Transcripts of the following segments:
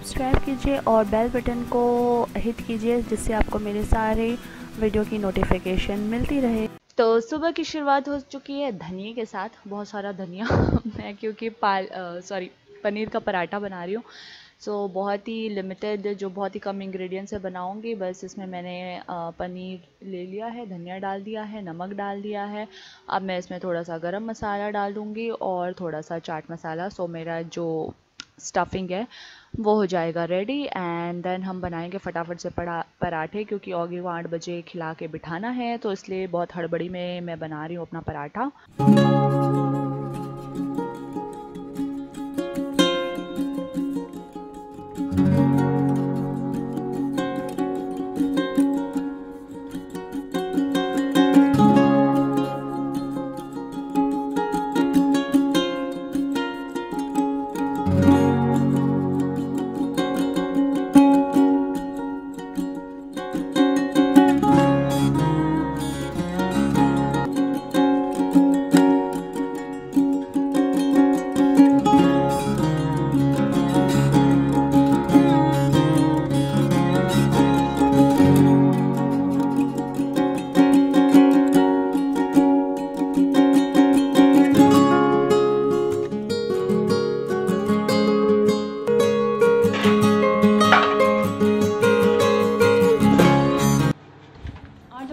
Subscribe कीजिए और bell button को हिट कीजिए जिससे आपको मेरे सारे वीडियो की नोटिफिकेशन मिलती रहे। तो सुबह की शुरुआत हो चुकी है धनिया के साथ, बहुत सारा धनिया मैं क्योंकि पनीर का पराठा बना रही हूँ। बहुत ही लिमिटेड, जो बहुत ही कम इंग्रेडिएंट्स से बनाऊंगी। बस इसमें मैंने पनीर ले लिया है, धनिया डाल दिया है, नमक डाल दिया है। अब मैं इसमें थोड़ा सा गरम मसाला डाल दूँगी और थोड़ा सा चाट मसाला। मेरा जो स्टफिंग है वो हो जाएगा रेडी। एंड देन हम बनाएंगे फटाफट से पराठे, क्योंकि ऑगी को 8 बजे खिला के बिठाना है, तो इसलिए बहुत हड़बड़ी में मैं बना रही हूँ अपना पराठा।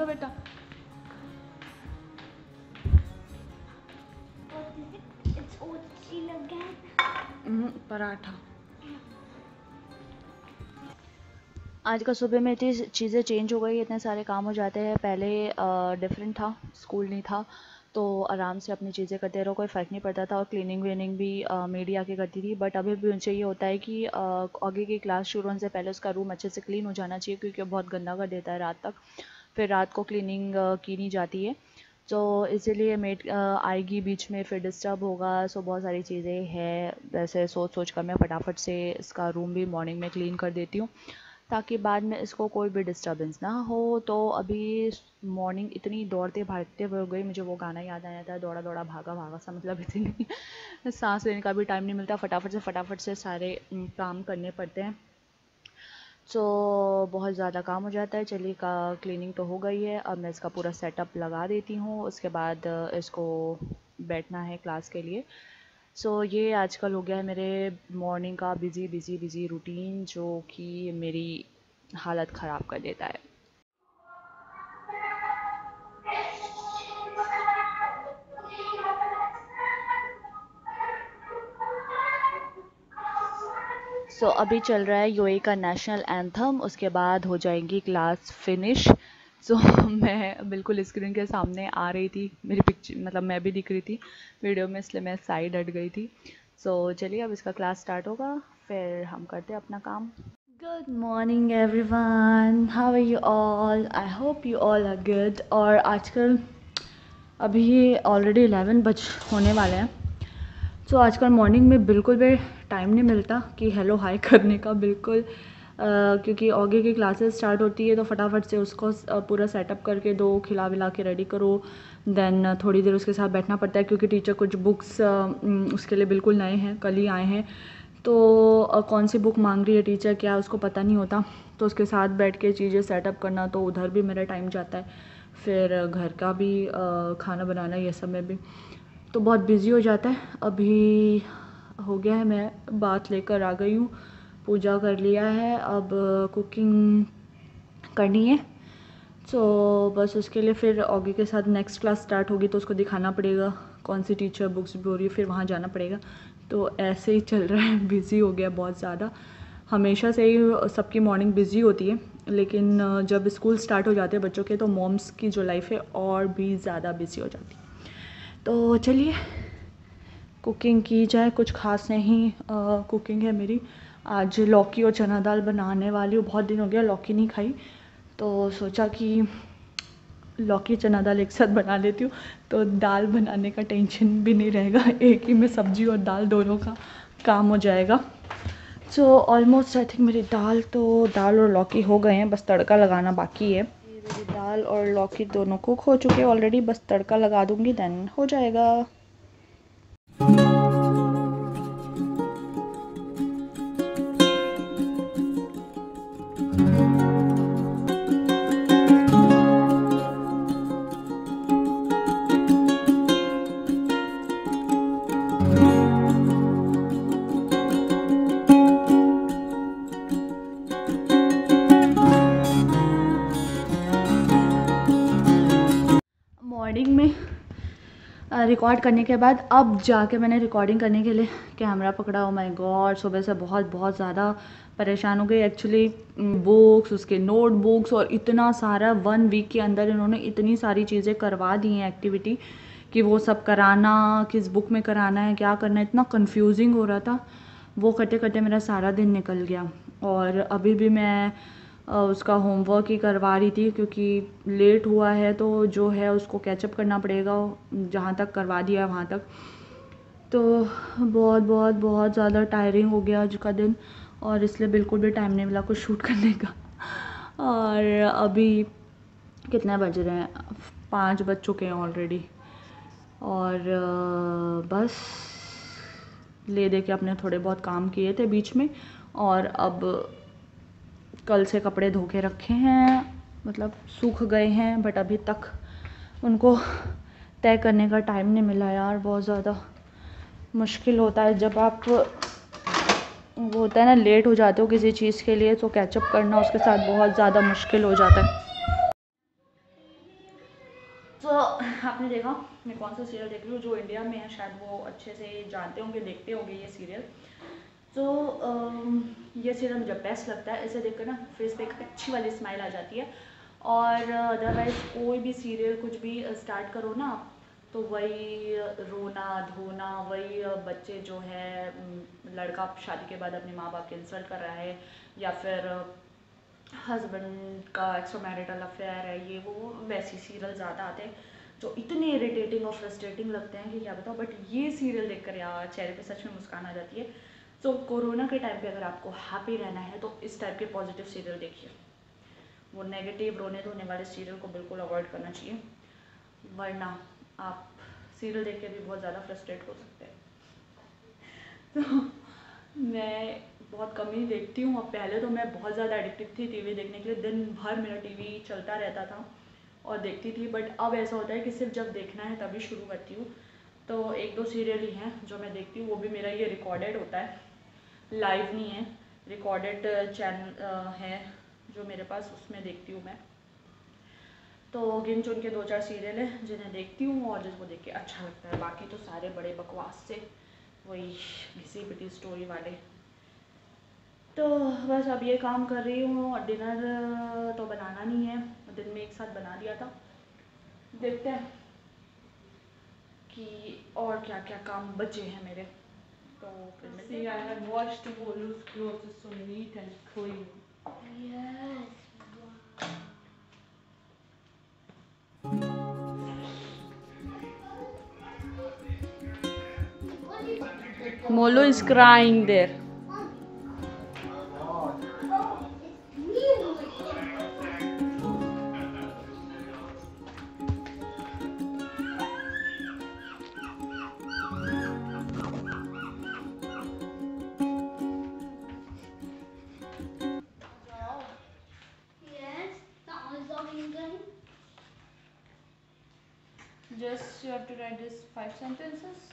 बेटा पराठा। आज का सुबह में इतनी चीज़ें चेंज हो गई, इतने सारे काम हो जाते हैं। पहले डिफरेंट था, स्कूल नहीं था तो आराम से अपनी चीज़ें करते रहो, कोई फ़र्क नहीं पड़ता था। और क्लीनिंग वीनिंग भी मेड आके करती थी। बट अभी भी मुझे ये होता है कि आगे की क्लास शुरू होने से पहले उसका रूम अच्छे से क्लीन हो जाना चाहिए, क्योंकि बहुत गंदा कर देता है रात तक। फिर रात को क्लीनिंग की नहीं जाती है, तो इसीलिए मेड आएगी बीच में, फिर डिस्टर्ब होगा। बहुत सारी चीज़ें हैं, वैसे सोच सोच कर मैं फटाफट से इसका रूम भी मॉर्निंग में क्लीन कर देती हूँ, ताकि बाद में इसको कोई भी डिस्टर्बेंस ना हो। तो अभी मॉर्निंग इतनी दौड़ते भागते हुए हो गई, मुझे वो गाना याद आ जाता है, दौड़ा दौड़ा भागा भागा सा। मतलब इतनी सांस लेने का भी टाइम नहीं मिलता, फटाफट से सारे काम करने पड़ते हैं। बहुत ज़्यादा काम हो जाता है। चलिए, क्लीनिंग तो हो गई है, अब मैं इसका पूरा सेटअप लगा देती हूँ। उसके बाद इसको बैठना है क्लास के लिए। ये आजकल हो गया है मेरे मॉर्निंग का बिज़ी रूटीन, जो कि मेरी हालत ख़राब कर देता है। अभी चल रहा है यूएई का नेशनल एंथम, उसके बाद हो जाएगी क्लास फिनिश। मैं बिल्कुल स्क्रीन के सामने आ रही थी, मेरी पिक्चर मतलब मैं भी दिख रही थी वीडियो में, इसलिए मैं साइड हट गई थी। चलिए, अब इसका क्लास स्टार्ट होगा, फिर हम करते हैं अपना काम। Good morning everyone, how are you all? I hope you all are good. और आजकल अभी ऑलरेडी 11 बज होने वाले हैं। आजकल मॉर्निंग में बिल्कुल भी टाइम नहीं मिलता कि हेलो हाय करने का, बिल्कुल। क्योंकि आगे की क्लासेस स्टार्ट होती है, तो फटाफट से उसको पूरा सेटअप करके दो, खिला विला के रेडी करो। देन थोड़ी देर उसके साथ बैठना पड़ता है, क्योंकि टीचर कुछ बुक्स उसके लिए बिल्कुल नए हैं, कल ही आए हैं। तो कौन सी बुक मांग रही है टीचर, क्या उसको पता नहीं होता, तो उसके साथ बैठ के चीज़ें सेटअप करना, तो उधर भी मेरा टाइम जाता है। फिर घर का भी खाना बनाना, ये सब में भी तो बहुत बिज़ी हो जाता है। अभी हो गया है, मैं बात लेकर आ गई हूँ, पूजा कर लिया है, अब कुकिंग करनी है। बस उसके लिए फिर ऑगी के साथ नेक्स्ट क्लास स्टार्ट होगी, तो उसको दिखाना पड़ेगा कौन सी टीचर बुक्स बोल रही है, फिर वहाँ जाना पड़ेगा। तो ऐसे ही चल रहा है, बिज़ी हो गया बहुत ज़्यादा। हमेशा से ही सबकी मॉर्निंग बिज़ी होती है, लेकिन जब स्कूल स्टार्ट हो जाते हैं बच्चों के, तो मॉम्स की जो लाइफ है और भी ज़्यादा बिज़ी हो जाती है। तो चलिए, कुकिंग की जाए। कुछ खास नहीं कुकिंग है मेरी। आज लौकी और चना दाल बनाने वाली हूँ, बहुत दिन हो गया लौकी नहीं खाई, तो सोचा कि लौकी चना दाल एक साथ बना लेती हूँ, तो दाल बनाने का टेंशन भी नहीं रहेगा, एक ही में सब्जी और दाल दोनों का काम हो जाएगा। ऑलमोस्ट आई थिंक मेरी दाल और लौकी हो गए हैं, बस तड़का लगाना बाकी है। मेरी दाल और लौकी दोनों कुक हो चुके हैं ऑलरेडी, बस तड़का लगा दूंगी, देन हो जाएगा। रिकॉर्ड करने के बाद अब जाके मैंने रिकॉर्डिंग करने के लिए कैमरा पकड़ा। ओ माय गॉड, सुबह से बहुत बहुत ज़्यादा परेशान हो गई एक्चुअली। बुक्स, उसके नोटबुक्स और इतना सारा 1 वीक के अंदर इन्होंने इतनी सारी चीज़ें करवा दी हैं एक्टिविटी कि वो सब कराना, किस बुक में कराना है, क्या करना है, इतना कंफ्यूजिंग हो रहा था। वो करते करते मेरा सारा दिन निकल गया और अभी भी मैं उसका होमवर्क ही करवा रही थी क्योंकि लेट हुआ है तो जो है उसको कैचअप करना पड़ेगा, जहाँ तक करवा दिया वहाँ तक। तो बहुत बहुत बहुत ज़्यादा टायरिंग हो गया आज का दिन और इसलिए बिल्कुल भी टाइम नहीं मिला कुछ शूट करने का। और अभी कितने बज रहे हैं, 5 बज चुके हैं ऑलरेडी। और बस ले दे के अपने थोड़े बहुत काम किए थे बीच में और अब कल से कपड़े धो के रखे हैं, मतलब सूख गए हैं, बट अभी तक उनको तय करने का टाइम नहीं मिला यार। बहुत ज़्यादा मुश्किल होता है जब आप, वो होता है ना, लेट हो जाते हो किसी चीज़ के लिए तो कैचअप करना उसके साथ बहुत ज़्यादा मुश्किल हो जाता है। तो आपने देखा मैं कौन सा सीरियल देख रही हूँ, जो इंडिया में है शायद वो अच्छे से जानते होंगे, देखते होंगे ये सीरियल। तो ये सीरियल मुझे बेस्ट लगता है, इसे देखकर ना फेस पे एक अच्छी वाली स्माइल आ जाती है। और अदरवाइज़ कोई भी सीरियल कुछ भी स्टार्ट करो ना तो वही रोना धोना, वही बच्चे जो है, लड़का शादी के बाद अपने माँ बाप के इंसल्ट कर रहा है या फिर हस्बैंड का एक्स्ट्रा मैरिटल अफेयर है, ये वो वैसी सीरियल ज़्यादा आते हैं जो इतने इरिटेटिंग और फ्रस्ट्रेटिंग लगते हैं कि क्या बताओ। बट ये सीरियल देखकर यार चेहरे पे सच में मुस्कान आ जाती है। तो कोरोना के टाइम पे अगर आपको हैप्पी रहना है तो इस टाइप के पॉजिटिव सीरियल देखिए। वो नेगेटिव रोने धोने वाले सीरियल को बिल्कुल अवॉइड करना चाहिए, वरना आप सीरियल देख के भी बहुत ज़्यादा फ्रस्ट्रेट हो सकते हैं। तो मैं बहुत कम ही देखती हूँ। अब पहले तो मैं बहुत ज़्यादा एडिक्टिव थी टीवी देखने के लिए, दिन भर मेरा टीवी चलता रहता था और देखती थी। बट अब ऐसा होता है कि सिर्फ जब देखना है तभी शुरू करती हूँ। तो 1-2 सीरियल ही हैं जो मैं देखती हूँ, वो भी मेरा ये रिकॉर्डेड होता है, लाइव नहीं है, रिकॉर्डेड चैनल है जो मेरे पास, उसमें देखती हूँ मैं। तो गिन चुन के 2-4 सीरियल हैं जिन्हें देखती हूँ और जिसको देख के अच्छा लगता है, बाकी तो सारे बड़े बकवास से वही घिसी पिटी स्टोरी वाले। तो बस अब ये काम कर रही हूँ और डिनर तो बनाना नहीं है, दिन में एक साथ बना दिया था। देखते हैं कि और क्या क्या काम बचे हैं मेरे। तो फिर See, I have washed Bolu's clothes so neat and clean. Yes. Molo is crying there. Yes. The answer England. Just you have to write this 5 sentences.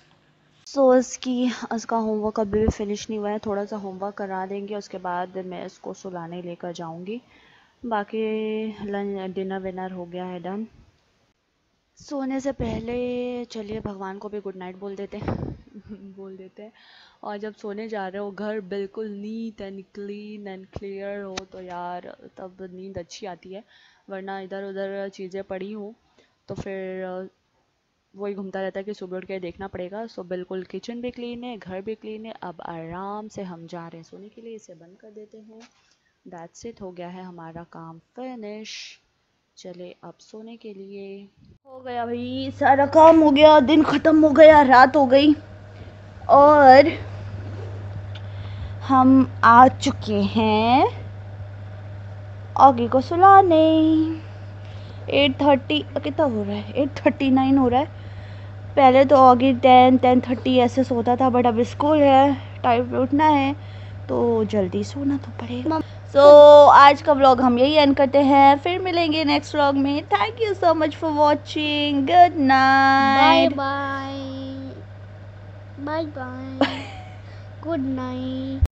सो इसका होमवर्क अभी भी फिनिश नहीं हुआ है, थोड़ा सा होमवर्क करा देंगे उसके बाद मैं इसको सुलाने लेकर जाऊंगी। बाकी लंच डिनर विनर हो गया है डन। सोने से पहले चलिए भगवान को भी गुड नाइट बोल देते हैं बोल देते हैं। और जब सोने जा रहे हो घर बिल्कुल neat and clean and clear हो तो यार तब नींद अच्छी आती है, वरना इधर उधर चीज़ें पड़ी हों तो फिर वही घूमता रहता है कि सुबह उठ के देखना पड़ेगा। सो बिल्कुल किचन भी क्लीन है, घर भी क्लीन है। अब आराम से हम जा रहे हैं सोने के लिए, इसे बंद कर देते हैं। दैट्स इट, हो गया है हमारा काम फिनिश। चले अब सोने के लिए। हो गया भाई, सारा काम हो गया, दिन ख़त्म हो गया, रात हो गई और हम आ चुके हैं आगे को सुलाने। 8:30 कितना हो रहा है, 8:39 हो रहा है। पहले तो आगे 10-10:30 ऐसे सोता था, बट अब स्कूल है, टाइम पे उठना है तो जल्दी सोना तो पड़ेगा। सो आज का व्लॉग हम यही एंड करते हैं, फिर मिलेंगे नेक्स्ट व्लॉग में। Thank you so much for watching, good night. Bye bye. Bye bye. Good night.